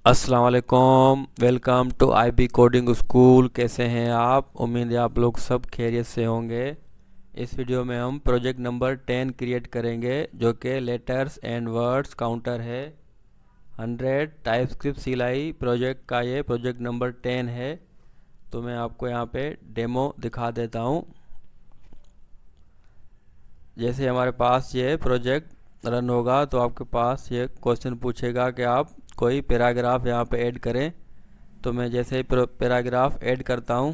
अस्सलाम वालेकुम। Welcome to IB coding school. कैसे हैं आप? उम्मीद है आप लोग सब खैरियत से होंगे। इस वीडियो में हम प्रोजेक्ट नंबर 10 क्रिएट करेंगे जो कि लेटर्स एंड वर्ड्स काउंटर है। 100 टाइपस्क्रिप्ट CLI प्रोजेक्ट का ये प्रोजेक्ट नंबर 10 है। तो मैं आपको यहाँ पे डेमो दिखा देता हूँ। जैसे हमारे पास ये प्रोजेक्ट रन होगा तो आपके पास ये क्वेश्चन पूछेगा कि आप कोई पैराग्राफ यहाँ पे ऐड करें। तो मैं जैसे ही पैराग्राफ ऐड करता हूँ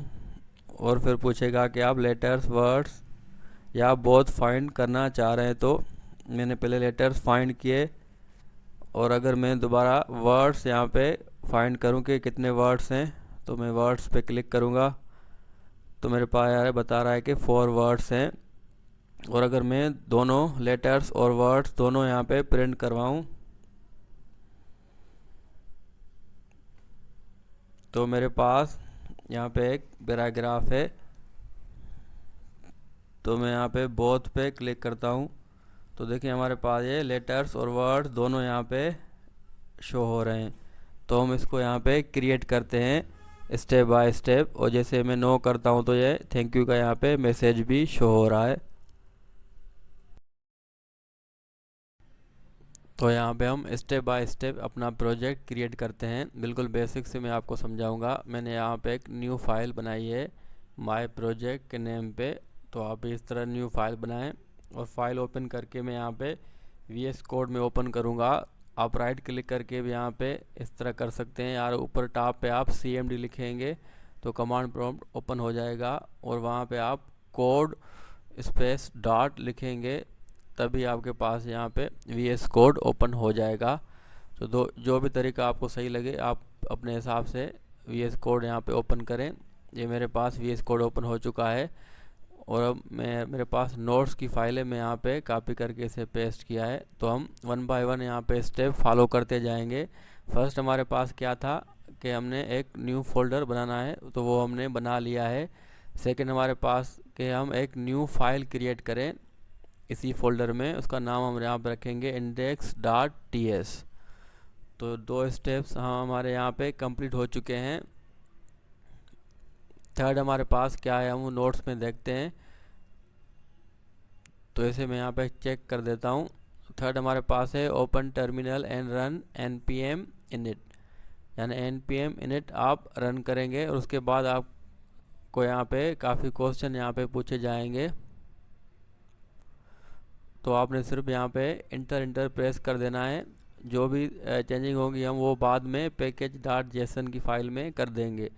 और फिर पूछेगा कि आप लेटर्स वर्ड्स या बोथ फाइंड करना चाह रहे हैं। तो मैंने पहले लेटर्स फाइंड किए और अगर मैं दोबारा वर्ड्स यहाँ पे फाइंड करूँ कि कितने वर्ड्स हैं तो मैं वर्ड्स पे क्लिक करूँगा तो मेरे पास यार बता रहा है कि 4 वर्ड्स हैं। और अगर मैं दोनों लेटर्स और वर्ड्स दोनों यहाँ पे प्रिंट करवाऊँ तो मेरे पास यहाँ पे एक पैराग्राफ है। तो मैं यहाँ पे बोथ पे क्लिक करता हूँ तो देखिए हमारे पास ये लेटर्स और वर्ड्स दोनों यहाँ पे शो हो रहे हैं। तो हम इसको यहाँ पे क्रिएट करते हैं स्टेप बाय स्टेप। और जैसे मैं नो करता हूँ तो ये थैंक यू का यहाँ पे मैसेज भी शो हो रहा है। तो यहाँ पे हम स्टेप बाय स्टेप अपना प्रोजेक्ट क्रिएट करते हैं। बिल्कुल बेसिक से मैं आपको समझाऊंगा। मैंने यहाँ पे एक न्यू फाइल बनाई है माय प्रोजेक्ट के नेम पे। तो आप इस तरह न्यू फाइल बनाएं और फाइल ओपन करके मैं यहाँ पे VS कोड में ओपन करूँगा। आप राइट क्लिक करके भी यहाँ पे इस तरह कर सकते हैं यार। ऊपर टॉप पे आप CMD लिखेंगे तो कमांड प्रॉम्प्ट ओपन हो जाएगा और वहाँ पे आप कोड स्पेस डॉट लिखेंगे तभी आपके पास यहाँ पे VS कोड ओपन हो जाएगा। तो जो भी तरीका आपको सही लगे आप अपने हिसाब से VS कोड यहाँ पे ओपन करें। ये मेरे पास VS कोड ओपन हो चुका है और अब मेरे पास नोट्स की फाइल है। मैं यहाँ पे कॉपी करके इसे पेस्ट किया है। तो हम 1 बाय 1 यहाँ पे स्टेप फॉलो करते जाएंगे। फर्स्ट हमारे पास क्या था कि हमने एक न्यू फोल्डर बनाना है तो वो हमने बना लिया है। सेकंड हमारे पास कि हम एक न्यू फाइल क्रिएट करें इसी फोल्डर में। उसका नाम हम यहाँ पर रखेंगे index.ts। तो 2 स्टेप्स हमारे यहाँ पे कंप्लीट हो चुके हैं। थर्ड हमारे पास क्या है हम नोट्स में देखते हैं। तो इसे मैं यहाँ पे चेक कर देता हूँ। थर्ड हमारे पास है open terminal and run npm init। यानी npm init आप रन करेंगे और उसके बाद आपको यहाँ पे काफ़ी क्वेश्चन यहाँ पे पूछे जाएंगे। तो आपने सिर्फ यहाँ पे इंटर प्रेस कर देना है। जो भी चेंजिंग होगी हम वो बाद में package.json की फाइल में कर देंगे।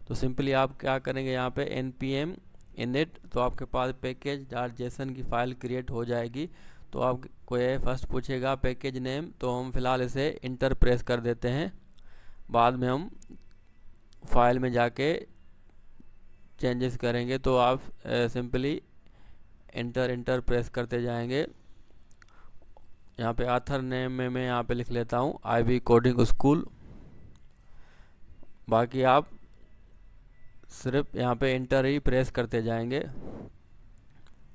तो सिंपली आप क्या करेंगे यहाँ पे npm init तो आपके पास package.json की फाइल क्रिएट हो जाएगी। तो आपको ये फर्स्ट पूछेगा पैकेज नेम तो हम फिलहाल इसे इंटर प्रेस कर देते हैं। बाद में हम फाइल में जाके चेंजेस करेंगे। तो आप सिंपली इंटर प्रेस करते जाएंगे। यहाँ पे ऑथर नेम में मैं यहाँ पे लिख लेता हूँ आईबी कोडिंग स्कूल। बाकी आप सिर्फ यहाँ पे इंटर ही प्रेस करते जाएंगे।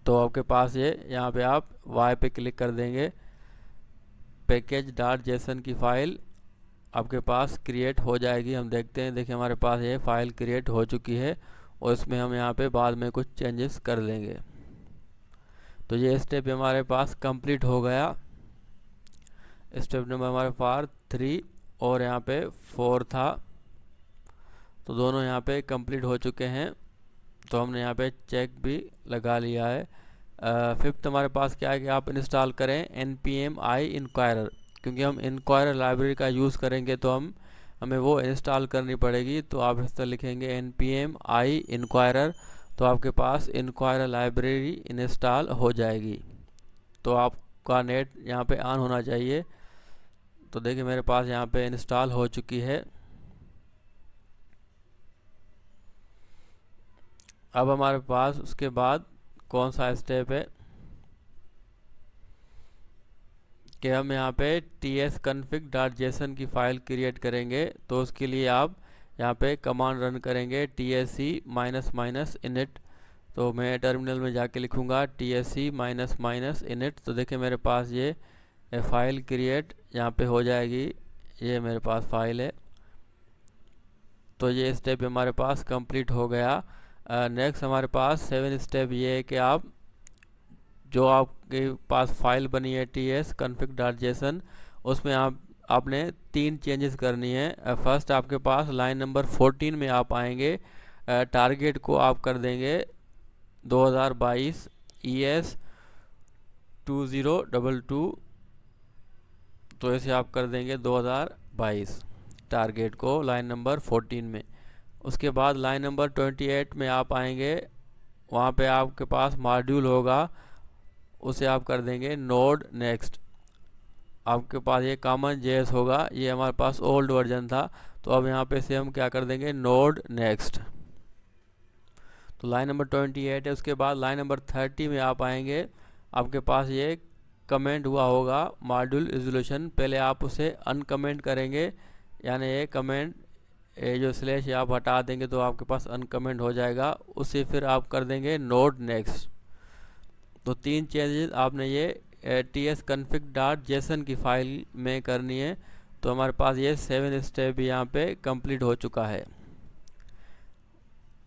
तो आपके पास ये यहाँ पे आप वाई पे क्लिक कर देंगे। package.json की फ़ाइल आपके पास क्रिएट हो जाएगी। हम देखते हैं, देखिए हमारे पास ये फ़ाइल क्रिएट हो चुकी है और इसमें हम यहाँ पे बाद में कुछ चेंजेस कर लेंगे। तो ये स्टेप हमारे पास कंप्लीट हो गया। स्टेप नंबर हमारे पास 3 और यहाँ पे 4 था। तो दोनों यहाँ पे कंप्लीट हो चुके हैं। तो हमने यहाँ पे चेक भी लगा लिया है। फिफ्थ हमारे पास क्या है कि आप इंस्टॉल करें npm i inquirer। क्योंकि हम inquirer लाइब्रेरी का यूज़ करेंगे तो हमें वो इंस्टॉल करनी पड़ेगी। तो आप इस तरह लिखेंगे npm i inquirer तो आपके पास inquirer लाइब्रेरी इंस्टॉल हो जाएगी। तो आपका नेट यहाँ पे ऑन होना चाहिए। तो देखिए मेरे पास यहाँ पे इंस्टॉल हो चुकी है। अब हमारे पास उसके बाद कौन सा स्टेप है कि हम यहाँ पे tsconfig.json की फ़ाइल क्रिएट करेंगे। तो उसके लिए आप यहाँ पे कमांड रन करेंगे tsc -init। तो मैं टर्मिनल में जाके लिखूँगा tsc -init। तो देखिए मेरे पास ये फ़ाइल क्रिएट यहाँ पे हो जाएगी। ये मेरे पास फाइल है। तो ये स्टेप हमारे पास कंप्लीट हो गया। नेक्स्ट हमारे पास 7 स्टेप ये है कि आप जो आपके पास फाइल बनी है ts config.json, उसमें आपने 3 चेंजेस करनी है। फर्स्ट आपके पास लाइन नंबर 14 में आप आएंगे, टारगेट को आप कर देंगे 2022 ES 2022, तो ऐसे आप कर देंगे 2022 टारगेट को लाइन नंबर 14 में। उसके बाद लाइन नंबर 28 में आप आएंगे, वहाँ पे आपके पास मॉड्यूल होगा, उसे आप कर देंगे नोड नेक्स्ट। आपके पास ये कॉमन जेएस होगा, ये हमारे पास ओल्ड वर्जन था, तो अब यहाँ पे से हम क्या कर देंगे नोड नेक्स्ट। तो लाइन नंबर 28 है। उसके बाद लाइन नंबर 30 में आप आएंगे, आपके पास ये कमेंट हुआ होगा मॉड्यूल रिजोल्यूशन, पहले आप उसे अनकमेंट करेंगे, यानी ये कमेंट ये जो स्लैश आप हटा देंगे तो आपके पास अनकमेंट हो जाएगा, उसे फिर आप कर देंगे नोड नेक्स्ट। तो 3 चेंजेस आपने ये ts config.json की फाइल में करनी है। तो हमारे पास ये 7 स्टेप यहाँ पे कंप्लीट हो चुका है।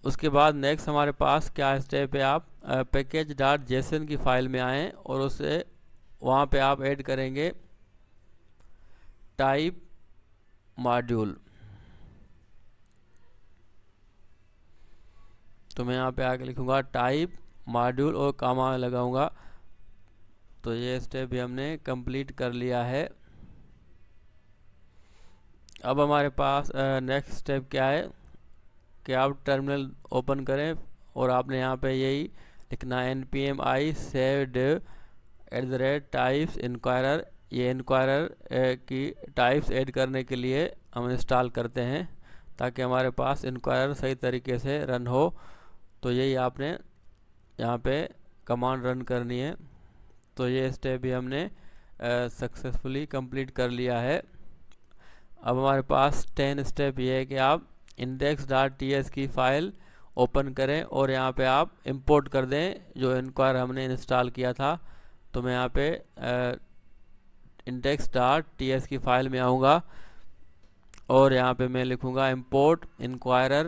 उसके बाद नेक्स्ट हमारे पास क्या स्टेप है, आप package.json की फाइल में आएँ और उसे वहाँ पे आप ऐड करेंगे टाइप मॉड्यूल। तो मैं यहाँ पे आके लिखूँगा टाइप मॉड्यूल और कॉमा लगाऊंगा। तो ये स्टेप भी हमने कंप्लीट कर लिया है। अब हमारे पास नेक्स्ट स्टेप क्या है कि आप टर्मिनल ओपन करें और आपने यहाँ पे यही लिखना है npm i saved @types inquirer। ये इंक्वायरर की टाइप्स ऐड करने के लिए हम इंस्टॉल करते हैं ताकि हमारे पास इंक्वायरर सही तरीके से रन हो। तो यही आपने यहाँ पे कमांड रन करनी है। तो ये स्टेप भी हमने सक्सेसफुली कंप्लीट कर लिया है। अब हमारे पास 10 स्टेप ये है कि आप index.ts की फाइल ओपन करें और यहाँ पे आप इंपोर्ट कर दें जो इंक्वायर हमने इंस्टॉल किया था। तो मैं यहाँ पे index.ts की फाइल में आऊँगा और यहाँ पे मैं लिखूँगा import inquirer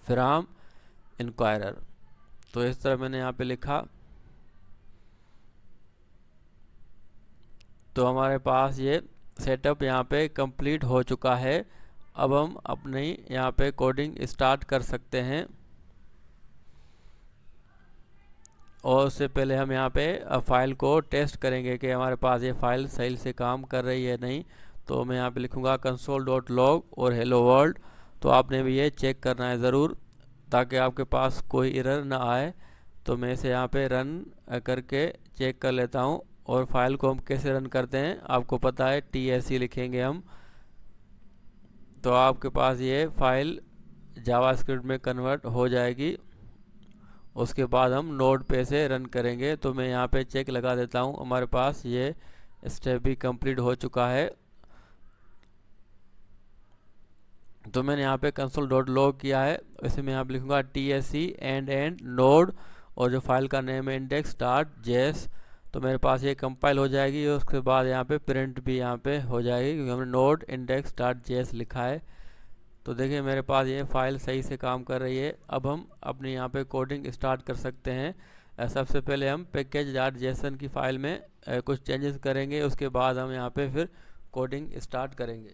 from inquirer। तो इस तरह मैंने यहाँ पे लिखा। तो हमारे पास ये सेटअप यहाँ पे कंप्लीट हो चुका है। अब हम अपनी यहाँ पे कोडिंग स्टार्ट कर सकते हैं, और उससे पहले हम यहाँ पे फाइल को टेस्ट करेंगे कि हमारे पास ये फाइल सही से काम कर रही है नहीं। तो मैं यहाँ पे लिखूँगा console.log और hello world। तो आपने भी ये चेक करना है ज़रूर ताकि आपके पास कोई एरर ना आए। तो मैं इसे यहाँ पे रन करके चेक कर लेता हूँ। और फाइल को हम कैसे रन करते हैं आपको पता है, TSC लिखेंगे हम। तो आपके पास ये फाइल जावास्क्रिप्ट में कन्वर्ट हो जाएगी। उसके बाद हम नोड पे से रन करेंगे। तो मैं यहाँ पे चेक लगा देता हूँ, हमारे पास ये स्टेप भी कंप्लीट हो चुका है। तो मैंने यहाँ पे console.log किया है, वैसे मैं यहाँ पे लिखूँगा TSC end node और जो फाइल का नेम है index.js। तो मेरे पास ये कंपाइल हो जाएगी और उसके बाद यहाँ पे प्रिंट भी यहाँ पे हो जाएगी क्योंकि हमने नोड index.js लिखा है। तो देखिए मेरे पास ये फाइल सही से काम कर रही है। अब हम अपनी यहाँ पे कोडिंग स्टार्ट कर सकते हैं। सबसे पहले हम package.json की फाइल में कुछ चेंजेस करेंगे, उसके बाद हम यहाँ पे फिर कोडिंग स्टार्ट करेंगे।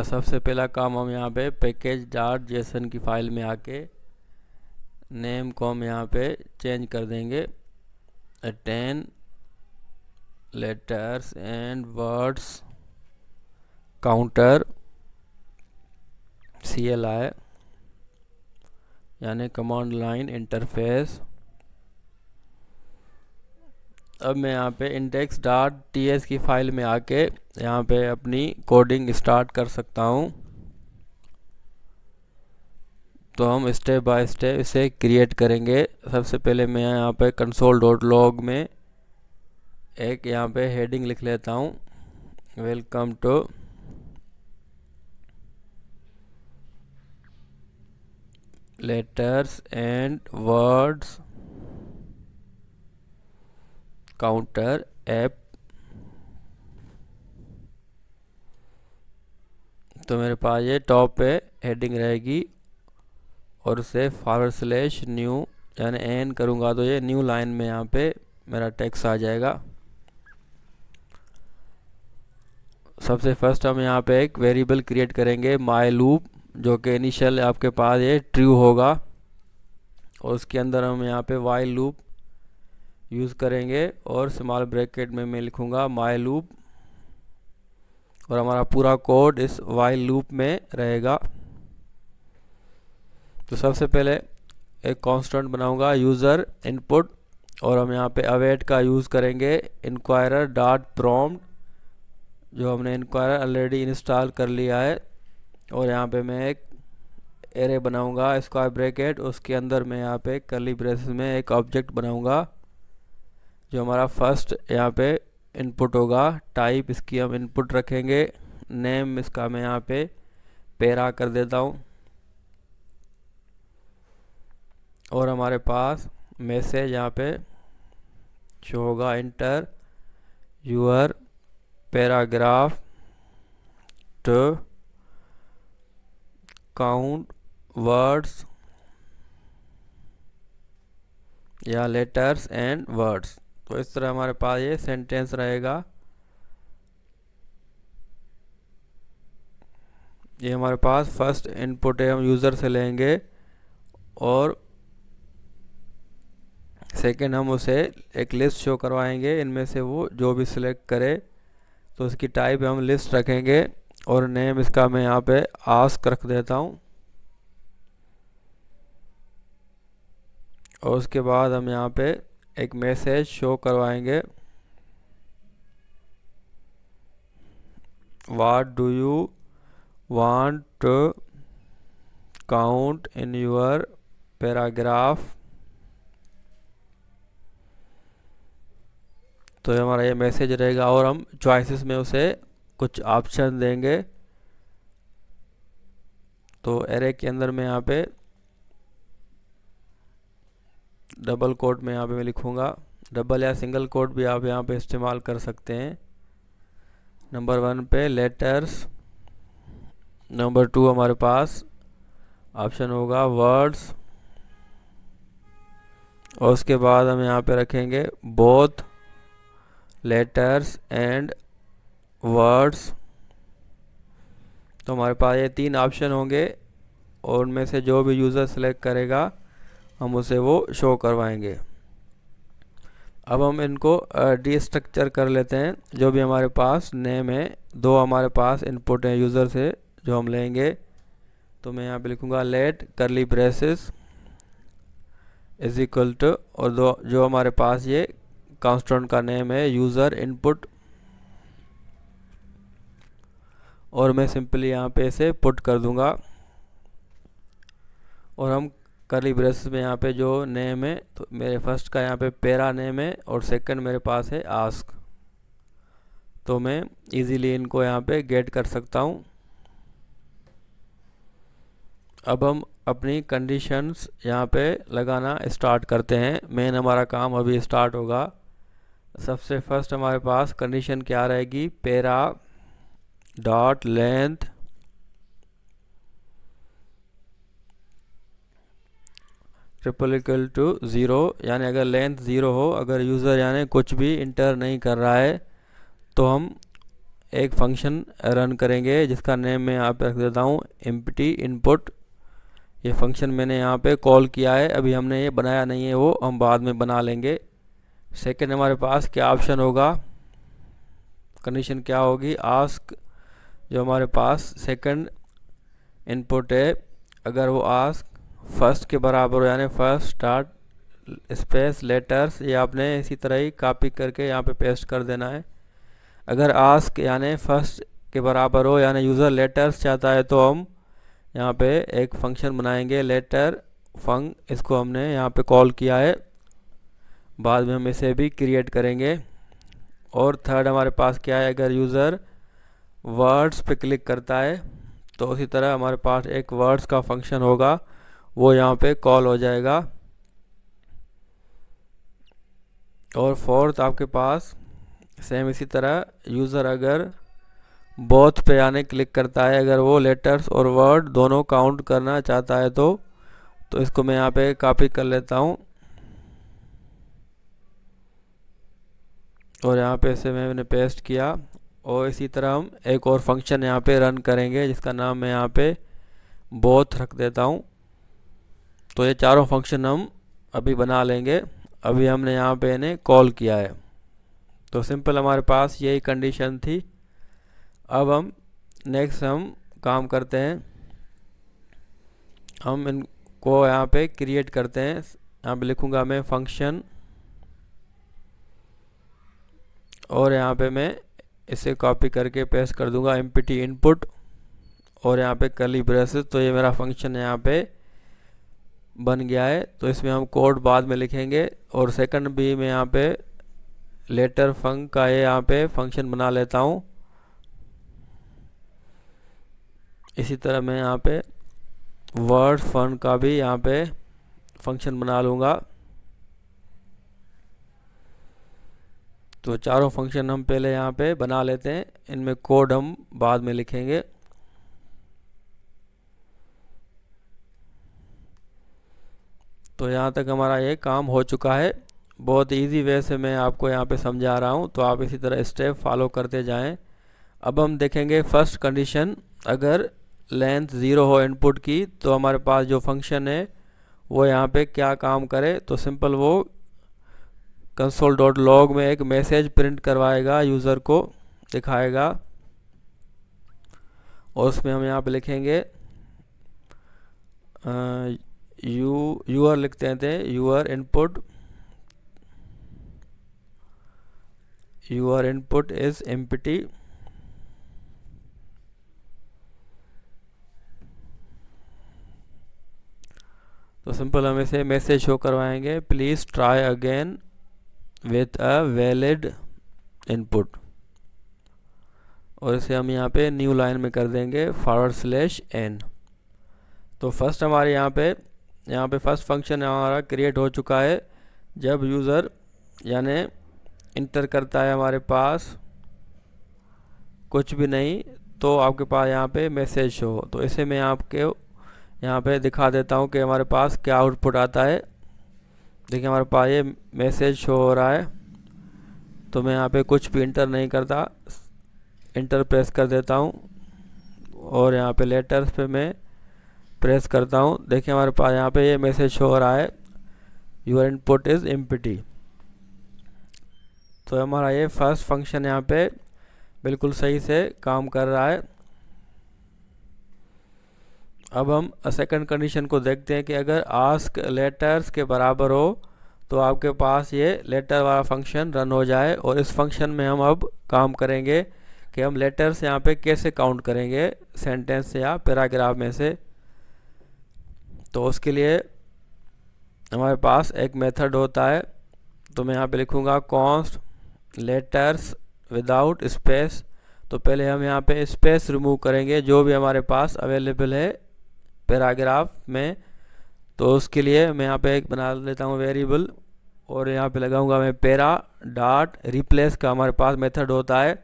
सबसे पहला काम हम यहाँ पे package.json की फाइल में आके नेम को हम यहाँ पे चेंज कर देंगे 10 letters and words counter CLI यानी कमांड लाइन इंटरफेस। अब मैं यहाँ पे index.ts की फाइल में आके यहाँ पे अपनी कोडिंग स्टार्ट कर सकता हूँ। तो हम स्टेप बाय स्टेप इसे क्रिएट करेंगे। सबसे पहले मैं यहाँ पे console.log में एक यहाँ पे हेडिंग लिख लेता हूँ, welcome two letters and words counter app. तो मेरे पास ये टॉप पे हेडिंग रहेगी और उसे / न्यू यानी एन करूँगा तो ये न्यू लाइन में यहाँ पे मेरा टेक्स्ट आ जाएगा। सबसे फर्स्ट हम यहाँ पे एक वेरिएबल क्रिएट करेंगे माई लूप, जो कि इनिशियल आपके पास ये ट्रू होगा, और उसके अंदर हम यहाँ पे वाइल लूप यूज़ करेंगे और स्मॉल ब्रैकेट में मैं लिखूँगा माई लूप, और हमारा पूरा कोड इस वाइल लूप में रहेगा। तो सबसे पहले एक कांस्टेंट बनाऊंगा यूज़र इनपुट, और हम यहाँ पे अवेट का यूज़ करेंगे इंक्वायरर डॉट प्रॉम्प्ट, जो हमने इंक्वायरर ऑलरेडी इंस्टॉल कर लिया है। और यहाँ पे मैं एक एरे बनाऊंगा स्क्वायर ब्रैकेट, उसके अंदर मैं यहाँ पे कर्ली ब्रेसेस में एक ऑब्जेक्ट बनाऊंगा जो हमारा फर्स्ट यहाँ पे इनपुट होगा। टाइप इसकी हम इनपुट रखेंगे, नेम इसका मैं यहाँ पे पैरा कर देता हूँ, और हमारे पास मैसेज यहाँ पे शो होगा enter your paragraph to count words या लेटर्स एंड वर्ड्स। तो इस तरह हमारे पास ये सेंटेंस रहेगा। ये हमारे पास फर्स्ट इनपुट है, हम यूज़र से लेंगे, और सेकंड हम उसे एक लिस्ट शो करवाएंगे, इनमें से वो जो भी सिलेक्ट करे। तो उसकी टाइप हम लिस्ट रखेंगे, और नेम इसका मैं यहाँ पे आस्क रख देता हूँ। और उसके बाद हम यहाँ पे एक मैसेज शो करवाएंगे, what do you want to count in your paragraph. तो हमारा ये मैसेज रहेगा, और हम चॉइसेस में उसे कुछ ऑप्शन देंगे। तो एरे के अंदर में यहाँ पे डबल कोट में यहाँ पे मैं लिखूँगा, डबल या सिंगल कोट भी आप यहाँ पे इस्तेमाल कर सकते हैं। नंबर 1 पे लेटर्स, नंबर 2 हमारे पास ऑप्शन होगा वर्ड्स, और उसके बाद हम यहाँ पे रखेंगे बोथ लेटर्स एंड वर्ड्स। तो हमारे पास ये 3 ऑप्शन होंगे, और उनमें से जो भी यूज़र सेलेक्ट करेगा हम उसे वो शो करवाएंगे। अब हम इनको डीस्ट्रक्चर कर लेते हैं। जो भी हमारे पास नेम है, 2 हमारे पास इनपुट है यूज़र से जो हम लेंगे। तो मैं यहाँ पे लिखूँगा let curly braces is equal to, और जो हमारे पास ये कांस्टेंट का नेम है यूज़र इनपुट, और मैं सिंपली यहाँ पे इसे पुट कर दूँगा। और हम कर्ली ब्रेसेस में यहाँ पे जो नेम है, तो मेरे फर्स्ट का यहाँ पे पैरा नेम है, और सेकंड मेरे पास है आस्क। तो मैं इजीली इनको यहाँ पे गेट कर सकता हूँ। अब हम अपनी कंडीशंस यहाँ पे लगाना स्टार्ट करते हैं। मेन हमारा काम अभी स्टार्ट होगा। सबसे फर्स्ट हमारे पास कंडीशन क्या रहेगी, para dot length triple equal to 0, यानी अगर लेंथ 0 हो, अगर यूज़र यानी कुछ भी इंटर नहीं कर रहा है, तो हम एक फंक्शन रन करेंगे जिसका नेम मैं यहाँ पे रख देता हूँ एम्प्टी इनपुट। ये फंक्शन मैंने यहाँ पे कॉल किया है, अभी हमने ये बनाया नहीं है, वो हम बाद में बना लेंगे। सेकंड हमारे पास क्या ऑप्शन होगा, कंडीशन क्या होगी, आस्क, जो हमारे पास सेकंड इनपुट है, अगर वो आस्क फर्स्ट के बराबर हो, यानी फर्स्ट स्टार्ट स्पेस लेटर्स, ये आपने इसी तरह ही कॉपी करके यहाँ पे पेस्ट कर देना है। अगर आस्क यानी फर्स्ट के बराबर हो, यानी यूज़र लेटर्स चाहता है, तो हम यहाँ पे एक फंक्शन बनाएंगे लेटर फंक, इसको हमने यहाँ पे कॉल किया है, बाद में हम इसे भी क्रिएट करेंगे। और थर्ड हमारे पास क्या है, अगर यूज़र वर्ड्स पे क्लिक करता है, तो उसी तरह हमारे पास एक वर्ड्स का फंक्शन होगा, वो यहाँ पे कॉल हो जाएगा। और फोर्थ आपके पास सेम इसी तरह यूज़र अगर बोथ पे यानी क्लिक करता है अगर वो लेटर्स और वर्ड दोनों काउंट करना चाहता है तो इसको मैं यहाँ पे कॉपी कर लेता हूँ और यहाँ पे इसे मैंने पेस्ट किया। और इसी तरह हम एक और फंक्शन यहाँ पे रन करेंगे जिसका नाम मैं यहाँ पे बोथ रख देता हूँ। तो ये चारों फंक्शन हम अभी बना लेंगे। अभी हमने यहाँ पे इन्हें कॉल किया है। तो सिंपल हमारे पास यही कंडीशन थी। अब हम नेक्स्ट हम काम करते हैं, हम इनको यहाँ पे क्रिएट करते हैं। यहाँ पे लिखूँगा मैं फंक्शन और यहाँ पे मैं इसे कॉपी करके पेस्ट कर दूंगा एम्प्टी इनपुट और यहाँ पे कर्ली ब्रेसेस। तो ये मेरा फंक्शन यहाँ पे बन गया है। तो इसमें हम कोड बाद में लिखेंगे और सेकंड भी मैं यहाँ पे लेटर फंक का ये यहाँ पे फंक्शन बना लेता हूँ। इसी तरह मैं यहाँ पे वर्ड फन का भी यहाँ पे फंक्शन बना लूँगा। तो चारों फंक्शन हम पहले यहाँ पे बना लेते हैं, इनमें कोड हम बाद में लिखेंगे। तो यहाँ तक हमारा ये काम हो चुका है। बहुत इजी वे से मैं आपको यहाँ पे समझा रहा हूँ, तो आप इसी तरह स्टेप फॉलो करते जाएं। अब हम देखेंगे फर्स्ट कंडीशन, अगर लेंथ 0 हो इनपुट की तो हमारे पास जो फंक्शन है वो यहाँ पे क्या काम करे। तो सिंपल वो console.log में एक मैसेज प्रिंट करवाएगा, यूज़र को दिखाएगा और उसमें हम यहाँ पे लिखेंगे यूर लिखते थे यूर इनपुट इज एम्प्टी। तो सिंपल हम इसे मैसेज शो करवाएंगे, please try again with a valid input. और इसे हम यहाँ पे न्यू लाइन में कर देंगे /n। तो फर्स्ट हमारे यहाँ पे फर्स्ट फंक्शन हमारा क्रिएट हो चुका है। जब यूज़र यानी इंटर करता है हमारे पास कुछ भी नहीं तो आपके पास यहाँ पे मैसेज शो। तो इसे मैं आपके यहाँ पे दिखा देता हूँ कि हमारे पास क्या आउटपुट आता है। देखिए हमारे पास ये मैसेज शो हो रहा है। तो मैं यहाँ पे कुछ भी इंटर नहीं करता, इंटर प्रेस कर देता हूँ और यहाँ पे लेटर्स पे मैं प्रेस करता हूँ। देखिए हमारे पास यहाँ पे ये मैसेज शो हो रहा है, यूर इनपुट इज़ एम्प्टी। तो हमारा ये फर्स्ट फंक्शन यहाँ पे बिल्कुल सही से काम कर रहा है। अब हम सेकंड कंडीशन को देखते हैं कि अगर आस्क लेटर्स के बराबर हो तो आपके पास ये लेटर वाला फंक्शन रन हो जाए। और इस फंक्शन में हम अब काम करेंगे कि हम लेटर्स यहाँ पे कैसे काउंट करेंगे सेंटेंस या पैराग्राफ में से। तो उसके लिए हमारे पास एक मेथड होता है। तो मैं यहाँ पे लिखूँगा कॉन्स्ट लेटर्स विदाउट स्पेस। तो पहले हम यहाँ पे स्पेस रिमूव करेंगे जो भी हमारे पास अवेलेबल है पैराग्राफ में। तो उसके लिए मैं यहाँ पे एक बना लेता हूँ वेरिएबल और यहाँ पे लगाऊंगा मैं पैरा डॉट रिप्लेस का हमारे पास मेथड होता है।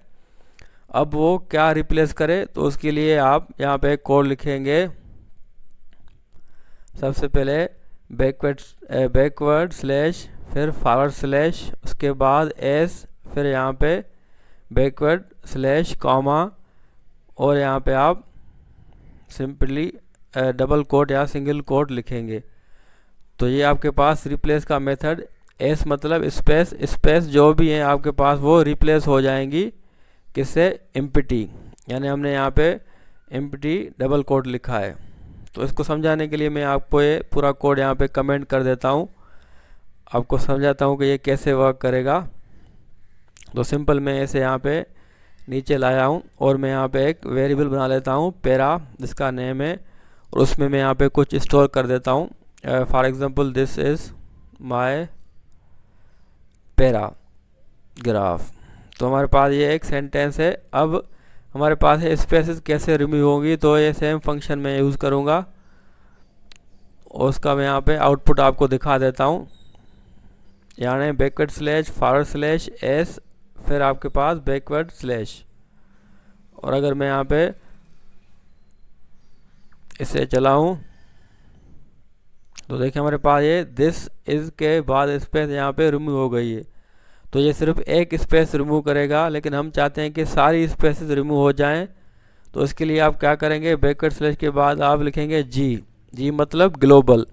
अब वो क्या रिप्लेस करे तो उसके लिए आप यहाँ पे एक कोड लिखेंगे। सबसे पहले बैकवर्ड स्लैश फिर फॉरवर्ड स्लैश उसके बाद एस फिर यहाँ पे बैकवर्ड स्लैश कॉमा और यहाँ पे आप सिंपली डबल कोट या सिंगल कोट लिखेंगे। तो ये आपके पास रिप्लेस का मेथड, एस मतलब स्पेस, स्पेस जो भी है आपके पास वो रिप्लेस हो जाएंगी किससे, एम्प्टी। यानी हमने यहाँ पे एम्प्टी डबल कोट लिखा है। तो इसको समझाने के लिए मैं आपको ये पूरा कोड यहाँ पे कमेंट कर देता हूँ, आपको समझाता हूँ कि ये कैसे वर्क करेगा। तो सिंपल मैं इसे यहाँ पे नीचे लाया हूँ और मैं यहाँ पे एक वेरिएबल बना लेता हूँ पैरा जिसका नेम है और उसमें मैं यहाँ पे कुछ स्टोर कर देता हूँ। For example this is my paragraph. तो हमारे पास ये एक सेंटेंस है। अब हमारे पास है स्पेसेस कैसे रिमूव होंगी, तो ये सेम फंक्शन में यूज़ करूँगा और उसका मैं यहाँ पे आउटपुट आपको दिखा देता हूँ। यानी backward slash forward slash S फिर आपके पास बैकवर्ड स्लैश और अगर मैं यहाँ पे इसे चलाऊं तो देखिए हमारे पास ये दिस इज के बाद स्पेस यहाँ पे रिमूव हो गई है। तो ये सिर्फ एक स्पेस रिमूव करेगा, लेकिन हम चाहते हैं कि सारी स्पेसेस रिमूव हो जाएं। तो इसके लिए आप क्या करेंगे, बैकवर्ड स्लैश के बाद आप लिखेंगे जी मतलब ग्लोबल,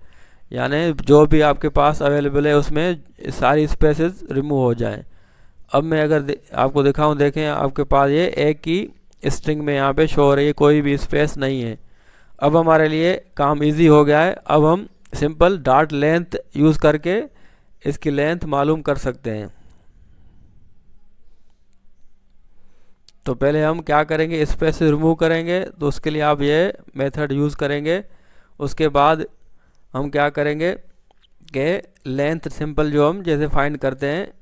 यानी जो भी आपके पास अवेलेबल है उसमें सारी स्पेसेस रिमूव हो जाएं। अब मैं अगर आपको दिखाऊं, देखें आपके पास ये एक ही स्ट्रिंग में यहाँ पे शो हो रही है, कोई भी स्पेस नहीं है। अब हमारे लिए काम इजी हो गया है। अब हम सिंपल डॉट लेंथ यूज़ करके इसकी लेंथ मालूम कर सकते हैं। तो पहले हम क्या करेंगे, स्पेस रिमूव करेंगे, तो उसके लिए आप ये मेथड यूज़ करेंगे। उसके बाद हम क्या करेंगे कि लेंथ सिंपल जो हम जैसे फाइंड करते हैं,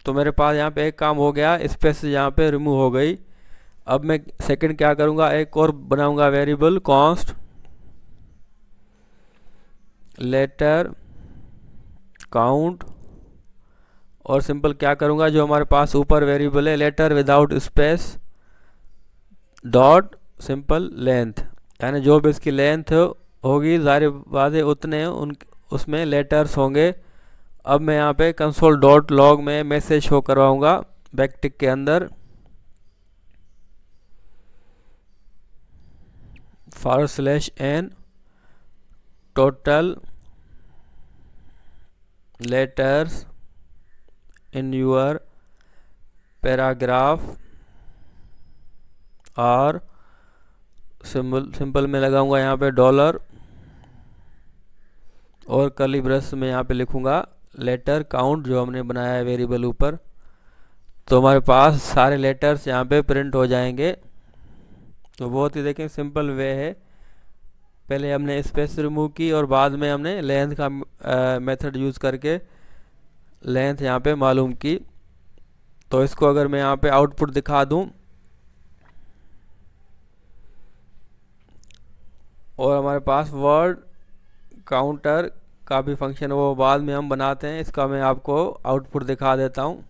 तो मेरे पास यहाँ पे एक काम हो गया, स्पेस यहाँ पे रिमूव हो गई। अब मैं सेकंड क्या करूँगा, एक और बनाऊँगा वेरिएबल कॉन्स्ट लेटर काउंट, और सिंपल क्या करूँगा, जो हमारे पास ऊपर वेरिएबल है letter without space dot simple length, यानी जो भी इसकी लेंथ होगी जाहिर बात है उतने उसमें लेटर्स होंगे। अब मैं यहाँ पे कंसोल डॉट लॉग में मैसेज शो करवाऊँगा बैकटिक के अंदर /n total letters in your paragraph, और सिंपल में लगाऊंगा यहाँ पे डॉलर, और कर्ली ब्रश में यहाँ पे लिखूंगा लेटर काउंट जो हमने बनाया है वेरिएबल ऊपर। तो हमारे पास सारे लेटर्स यहाँ पे प्रिंट हो जाएंगे। तो बहुत ही देखें सिंपल वे है, पहले हमने स्पेस रिमूव की और बाद में हमने लेंथ का मेथड यूज़ करके लेंथ यहाँ पे मालूम की। तो इसको अगर मैं यहाँ पे आउटपुट दिखा दूँ, और हमारे पास वर्ड काउंटर का भी फंक्शन वो बाद में हम बनाते हैं, इसका मैं आपको आउटपुट दिखा देता हूँ।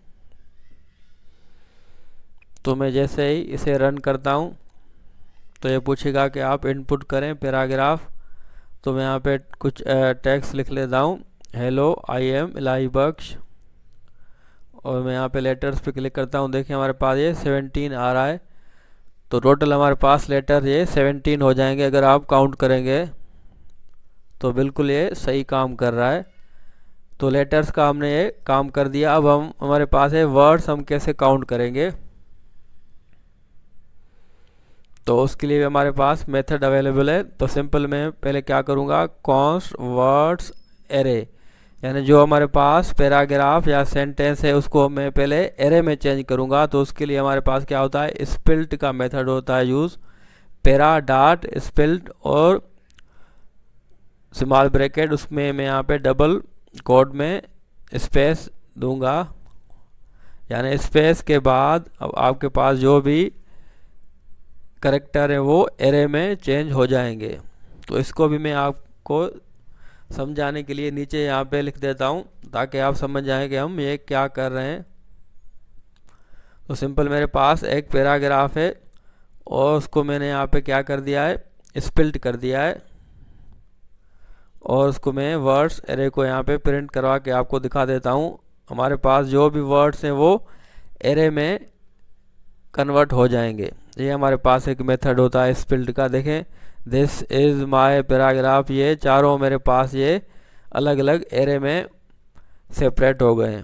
तो मैं जैसे ही इसे रन करता हूँ तो ये पूछेगा कि आप इनपुट करें पैराग्राफ। तो मैं यहाँ पे कुछ टेक्स्ट लिख लेता हूँ, हेलो आई एम इलाही बख्श, और मैं यहाँ पे लेटर्स पे क्लिक करता हूँ। देखिए हमारे पास ये 17 आ रहा है। तो टोटल हमारे पास लेटर ये 17 हो जाएंगे अगर आप काउंट करेंगे। तो बिल्कुल ये सही काम कर रहा है। तो लेटर्स का हमने ये काम कर दिया। अब हम हमारे पास है वर्ड्स, हम कैसे काउंट करेंगे। तो उसके लिए हमारे पास मेथड अवेलेबल है। तो सिंपल मैं पहले क्या करूँगा, कॉन्स्ट वर्ड्स एरे, यानी जो हमारे पास पैराग्राफ या सेंटेंस है उसको मैं पहले एरे में चेंज करूँगा। तो उसके लिए हमारे पास क्या होता है, स्पिल्ट का मेथड होता है यूज़, पैरा डॉट स्पिल्ट और स्मॉल ब्रैकेट, उसमें मैं यहाँ पे डबल कोड में स्पेस दूंगा, यानी स्पेस के बाद अब आपके पास जो भी करेक्टर है वो एरे में चेंज हो जाएंगे। तो इसको भी मैं आपको समझाने के लिए नीचे यहाँ पे लिख देता हूँ ताकि आप समझ जाएं कि हम ये क्या कर रहे हैं। तो सिंपल मेरे पास एक पैराग्राफ है और उसको मैंने यहाँ पे क्या कर दिया है, स्पिल्ट कर दिया है, और उसको मैं वर्ड्स एरे को यहाँ पे प्रिंट करवा के आपको दिखा देता हूँ। हमारे पास जो भी वर्ड्स हैं वो एरे में कन्वर्ट हो जाएंगे। ये हमारे पास एक मेथड होता है स्पिल्ट का। देखें दिस इज़ माय पैराग्राफ, ये चारों मेरे पास ये अलग अलग एरे में सेपरेट हो गए हैं।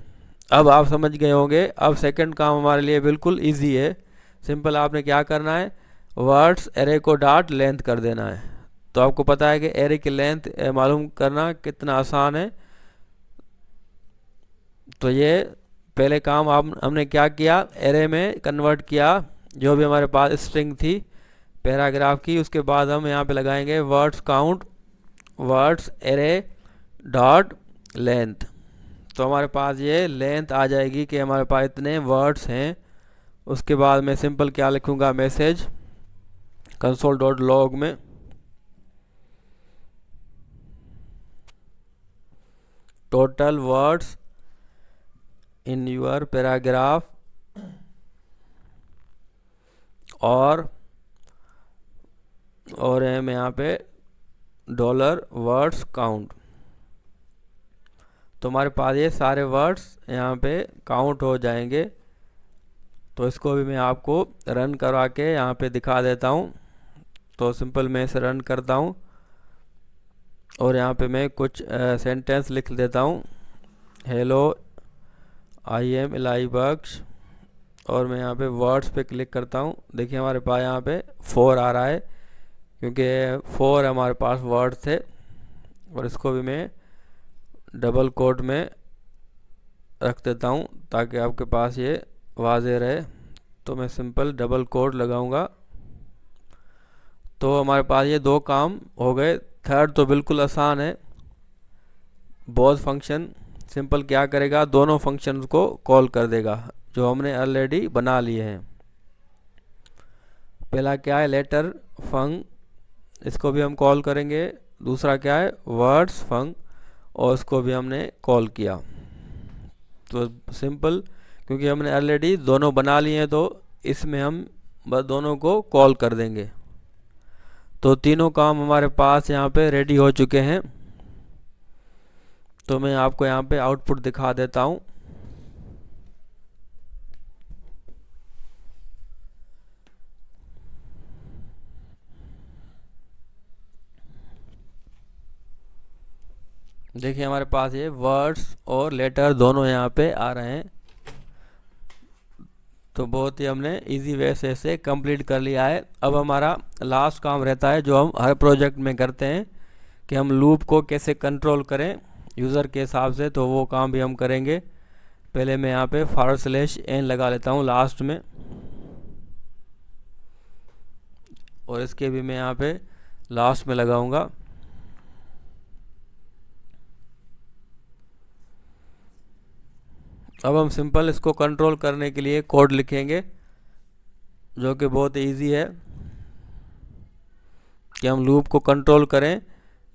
अब आप समझ गए होंगे। अब सेकंड काम हमारे लिए बिल्कुल इजी है। सिंपल आपने क्या करना है, words array co dot length कर देना है। तो आपको पता है कि एरे की लेंथ मालूम करना कितना आसान है। तो ये पहले काम हमने क्या किया, एरे में कन्वर्ट किया जो भी हमारे पास स्ट्रिंग थी पैराग्राफ की। उसके बाद हम यहाँ पे लगाएंगे words count words array dot length. तो हमारे पास ये लेंथ आ जाएगी कि हमारे पास इतने वर्ड्स हैं। उसके बाद मैं सिंपल क्या लिखूँगा, मैसेज कंसोल डॉट लॉग में total words in your paragraph और हम यहाँ पे डॉलर वर्ड्स काउंट, तो हमारे पास ये सारे वर्ड्स यहाँ पे काउंट हो जाएंगे। तो इसको भी मैं आपको रन करवा के यहाँ पे दिखा देता हूँ। तो सिंपल मैं इसे रन करता हूँ और यहाँ पे मैं कुछ सेंटेंस लिख देता हूँ। हेलो, आई एम इलाई बख्श, और मैं यहाँ पे वर्ड्स पे क्लिक करता हूँ। देखिए हमारे पास यहाँ पे 4 आ रहा है, क्योंकि 4 हमारे पास वर्ड थे। और इसको भी मैं डबल कोट में रख देता हूँ ताकि आपके पास ये वाज़ेह रहे। तो मैं सिंपल डबल कोट लगाऊंगा। तो हमारे पास ये 2 काम हो गए। थर्ड तो बिल्कुल आसान है। बहुत फंक्शन सिंपल क्या करेगा, दोनों फंक्शन को कॉल कर देगा जो हमने ऑलरेडी बना लिए हैं। पहला क्या है, लेटर फंक, इसको भी हम कॉल करेंगे। दूसरा क्या है, वर्ड्स फंक, और इसको भी हमने कॉल किया। तो सिंपल, क्योंकि हमने ऑलरेडी दोनों बना लिए हैं तो इसमें हम बस दोनों को कॉल कर देंगे। तो तीनों काम हमारे पास यहाँ पे रेडी हो चुके हैं। तो मैं आपको यहाँ पे आउटपुट दिखा देता हूँ। देखिए हमारे पास ये वर्ड्स और लेटर दोनों यहाँ पे आ रहे हैं। तो बहुत ही हमने इजी वे से इसे कंप्लीट कर लिया है। अब हमारा लास्ट काम रहता है जो हम हर प्रोजेक्ट में करते हैं कि हम लूप को कैसे कंट्रोल करें यूज़र के हिसाब से। तो वो काम भी हम करेंगे। पहले मैं यहाँ पे /n लगा लेता हूँ लास्ट में, और इसके भी मैं यहाँ पे लास्ट में लगाऊंगा। अब हम सिंपल इसको कंट्रोल करने के लिए कोड लिखेंगे जो कि बहुत इजी है कि हम लूप को कंट्रोल करें,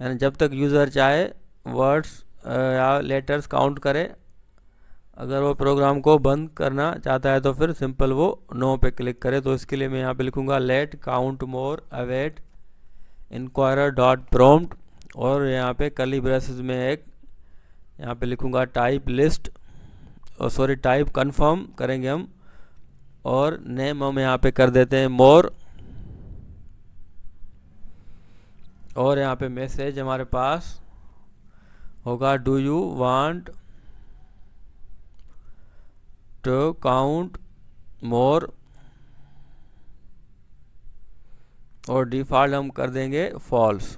यानी जब तक यूज़र चाहे वर्ड्स या लेटर्स काउंट करे। अगर वो प्रोग्राम को बंद करना चाहता है तो फिर सिंपल वो नो पे क्लिक करे। तो इसके लिए मैं यहाँ पे लिखूँगा लेट काउंट मोर अवेट इंक्वायरर डॉट प्रॉम्प्ट, और यहाँ पे कर्ली ब्रेसेस में एक यहाँ पे लिखूँगा टाइप लिस्ट, और सॉरी टाइप कंफर्म करेंगे हम, और नेम हम यहाँ पे कर देते हैं मोर। और यहाँ पे मैसेज हमारे पास होगा do you want to count more, और डिफ़ॉल्ट हम कर देंगे फॉल्स।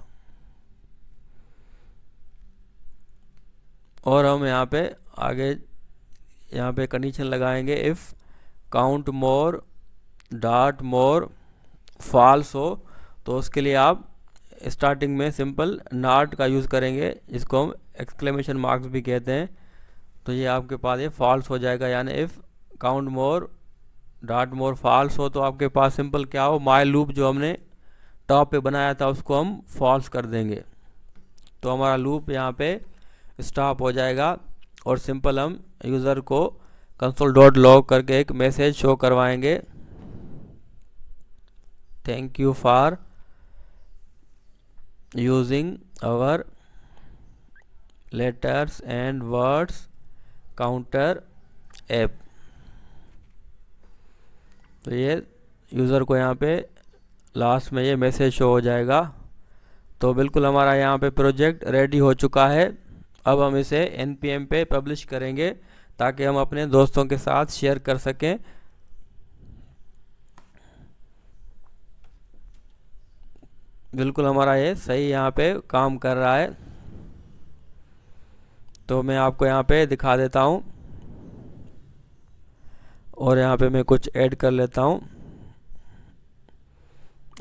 और हम यहाँ पे आगे यहाँ पे कंडीशन लगाएंगे if count more dot more false हो, तो उसके लिए आप स्टार्टिंग में सिंपल नॉट का यूज़ करेंगे, जिसको हम एक्सक्लेमेशन मार्क्स भी कहते हैं। तो ये आपके पास ये फॉल्स हो जाएगा, यानी if count more dot more false हो तो आपके पास सिंपल क्या हो, माई लूप जो हमने टॉप पे बनाया था उसको हम फॉल्स कर देंगे। तो हमारा लूप यहाँ पे स्टॉप हो जाएगा, और सिंपल हम यूज़र को कंसोल डॉट लॉग करके एक मैसेज शो करवाएंगे, thank you for using our letters and words counter app. तो ये यूज़र को यहाँ पे लास्ट में ये मैसेज शो हो जाएगा। तो बिल्कुल हमारा यहाँ पे प्रोजेक्ट रेडी हो चुका है। अब हम इसे npm पे पब्लिश करेंगे ताकि हम अपने दोस्तों के साथ शेयर कर सकें। बिल्कुल हमारा ये सही यहाँ पे काम कर रहा है। तो मैं आपको यहाँ पे दिखा देता हूँ, और यहाँ पे मैं कुछ ऐड कर लेता हूँ,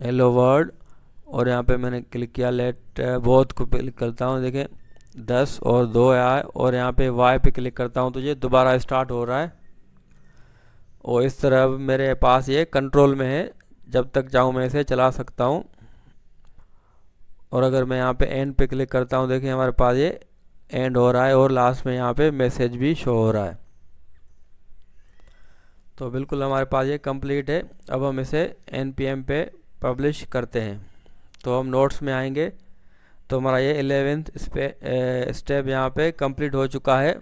हेलो वर्ल्ड, और यहाँ पे मैंने क्लिक किया लेट बोथ को क्लिक करता हूँ, देखें 10 और 2 आया, और यहाँ पे वाई पे क्लिक करता हूँ तो ये दोबारा स्टार्ट हो रहा है। और इस तरह मेरे पास ये कंट्रोल में है, जब तक चाहूँ मैं इसे चला सकता हूँ। और अगर मैं यहाँ पे एंड पे क्लिक करता हूँ, देखिए हमारे पास ये एंड हो रहा है, और लास्ट में यहाँ पे मैसेज भी शो हो रहा है। तो बिल्कुल हमारे पास ये कंप्लीट है। अब हम इसे npm पे पब्लिश करते हैं। तो हम नोट्स में आएंगे तो हमारा ये 11th स्टेप यहाँ पे कंप्लीट हो चुका है।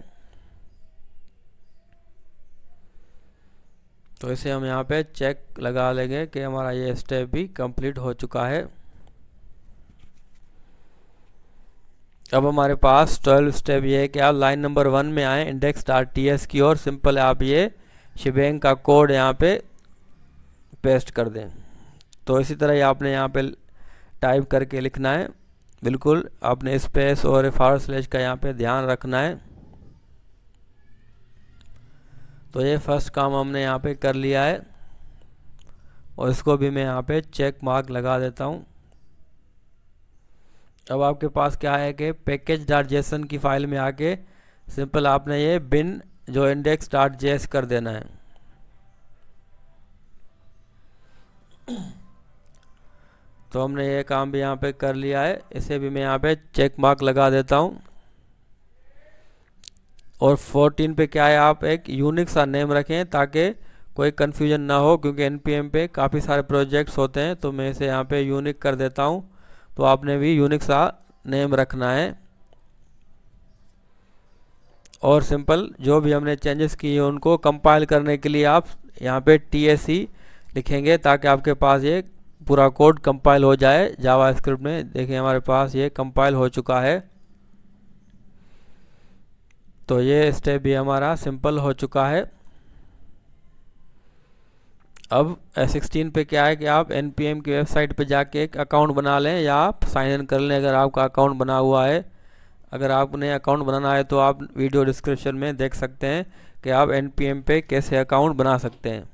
तो इसे हम यहाँ पे चेक लगा लेंगे कि हमारा ये स्टेप भी कंप्लीट हो चुका है। अब हमारे पास 12 स्टेप ये है कि आप लाइन नंबर 1 में आए index.ts की और सिंपल आप ये shebang का कोड यहाँ पे पेस्ट कर दें। तो इसी तरह ही आपने यहाँ पे टाइप करके लिखना है। बिल्कुल आपने स्पेस और फॉरवर्ड स्लैश का यहाँ पे ध्यान रखना है। तो ये फर्स्ट काम हमने यहाँ पे कर लिया है और इसको भी मैं यहाँ पे चेक मार्क लगा देता हूँ। अब आपके पास क्या है कि package.json की फाइल में आके सिंपल आपने ये बिन जो index.js कर देना है। तो हमने ये काम भी यहाँ पे कर लिया है। इसे भी मैं यहाँ पे चेक मार्क लगा देता हूँ। और 14 पे क्या है, आप एक यूनिक सा नेम रखें ताकि कोई कन्फ्यूजन ना हो, क्योंकि npm पे काफ़ी सारे प्रोजेक्ट्स होते हैं। तो मैं इसे यहाँ पे यूनिक कर देता हूँ। तो आपने भी यूनिक सा नेम रखना है। और सिंपल जो भी हमने चेंजेस किए उनको कंपाइल करने के लिए आप यहाँ पे tsc लिखेंगे ताकि आपके पास ये पूरा कोड कंपाइल हो जाए जावास्क्रिप्ट में। देखिए हमारे पास ये कंपाइल हो चुका है। तो ये स्टेप भी हमारा सिंपल हो चुका है। अब 16 पे क्या है कि आप npm की वेबसाइट पे जाके एक अकाउंट बना लें या आप साइन इन कर लें अगर आपका अकाउंट बना हुआ है। अगर आपने अकाउंट बनाना है तो आप वीडियो डिस्क्रिप्शन में देख सकते हैं कि आप npm पे कैसे अकाउंट बना सकते हैं।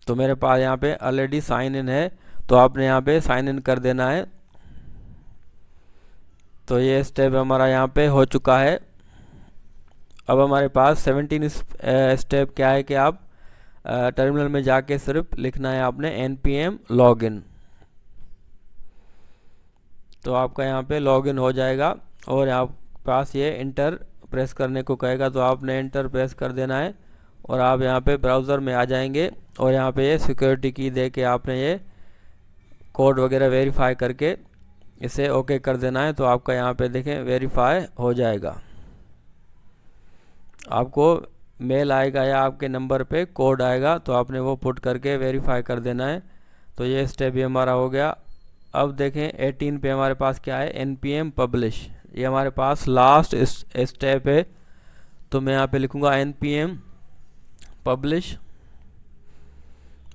तो मेरे पास यहाँ पे ऑलरेडी साइन इन है, तो आपने यहाँ पे साइन इन कर देना है। तो ये स्टेप हमारा यहाँ पे हो चुका है। अब हमारे पास 17 स्टेप क्या है कि आप टर्मिनल में जाके सिर्फ लिखना है आपने npm लॉगिन। तो आपका यहाँ पे लॉगिन हो जाएगा और आपके पास ये इंटर प्रेस करने को कहेगा, तो आपने इंटर प्रेस कर देना है और आप यहाँ पे ब्राउज़र में आ जाएंगे और यहाँ पे ये सिक्योरिटी की दे के आपने ये कोड वगैरह वेरीफाई करके इसे ओके कर देना है। तो आपका यहाँ पे देखें वेरीफाई हो जाएगा। आपको मेल आएगा या आपके नंबर पे कोड आएगा, तो आपने वो पुट करके वेरीफाई कर देना है। तो ये स्टेप भी हमारा हो गया। अब देखें 18 पे हमारे पास क्या है, npm पब्लिश। ये हमारे पास लास्ट स्टेप है। तो मैं यहाँ पे लिखूँगा npm पब्लिश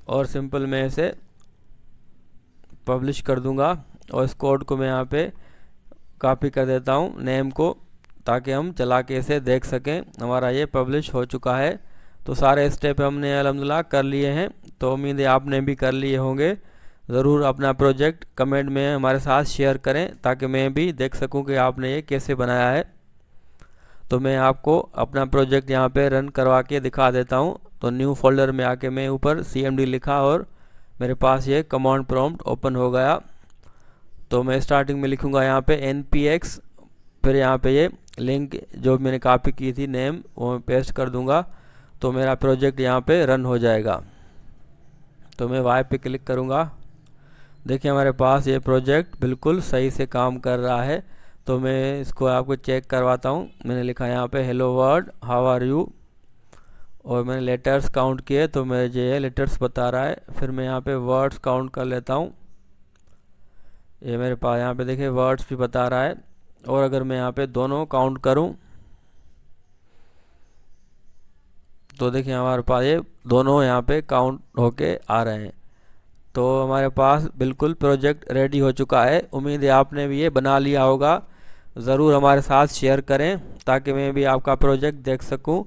और सिंपल मैं इसे पब्लिश कर दूँगा और इस कोड को मैं यहाँ पे कॉपी कर देता हूँ नेम को, ताकि हम चला के इसे देख सकें। हमारा ये पब्लिश हो चुका है। तो सारे स्टेप हमने अल्हम्दुलिल्लाह कर लिए हैं। तो उम्मीद है आपने भी कर लिए होंगे। ज़रूर अपना प्रोजेक्ट कमेंट में हमारे साथ शेयर करें ताकि मैं भी देख सकूं कि आपने ये कैसे बनाया है। तो मैं आपको अपना प्रोजेक्ट यहाँ पे रन करवा के दिखा देता हूँ। तो न्यू फोल्डर में आके मैं ऊपर cmd लिखा और मेरे पास ये कमांड प्रॉम्प्ट ओपन हो गया। तो मैं स्टार्टिंग में लिखूँगा यहाँ पे npx, फिर यहाँ पे ये लिंक जो मैंने कॉपी की थी नेम वो मैं पेस्ट कर दूंगा। तो मेरा प्रोजेक्ट यहाँ पे रन हो जाएगा। तो मैं वाई पे क्लिक करूँगा। देखिए हमारे पास ये प्रोजेक्ट बिल्कुल सही से काम कर रहा है। तो मैं इसको आपको चेक करवाता हूँ। मैंने लिखा यहाँ पे hello world how are you और मैंने लेटर्स काउंट किए, तो मुझे ये लेटर्स बता रहा है। फिर मैं यहाँ पे वर्ड्स काउंट कर लेता हूँ। ये मेरे पास यहाँ पे देखिए वर्ड्स भी बता रहा है। और अगर मैं यहाँ पे दोनों काउंट करूं तो देखिए हमारे पास ये दोनों यहाँ पे काउंट होके आ रहे हैं। तो हमारे पास बिल्कुल प्रोजेक्ट रेडी हो चुका है। उम्मीद है आपने भी ये बना लिया होगा। ज़रूर हमारे साथ शेयर करें ताकि मैं भी आपका प्रोजेक्ट देख सकूं।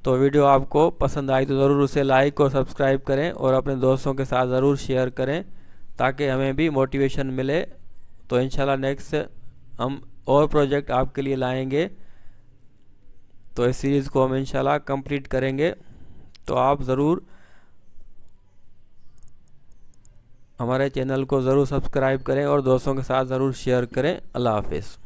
तो वीडियो आपको पसंद आई तो ज़रूर उसे लाइक और सब्सक्राइब करें और अपने दोस्तों के साथ ज़रूर शेयर करें ताकि हमें भी मोटिवेशन मिले। तो इंशाल्लाह नेक्स्ट हम और प्रोजेक्ट आपके लिए लाएंगे। तो इस सीरीज़ को हम इंशाल्लाह कंप्लीट करेंगे। तो आप ज़रूर हमारे चैनल को ज़रूर सब्सक्राइब करें और दोस्तों के साथ ज़रूर शेयर करें। अल्लाह हाफिज़।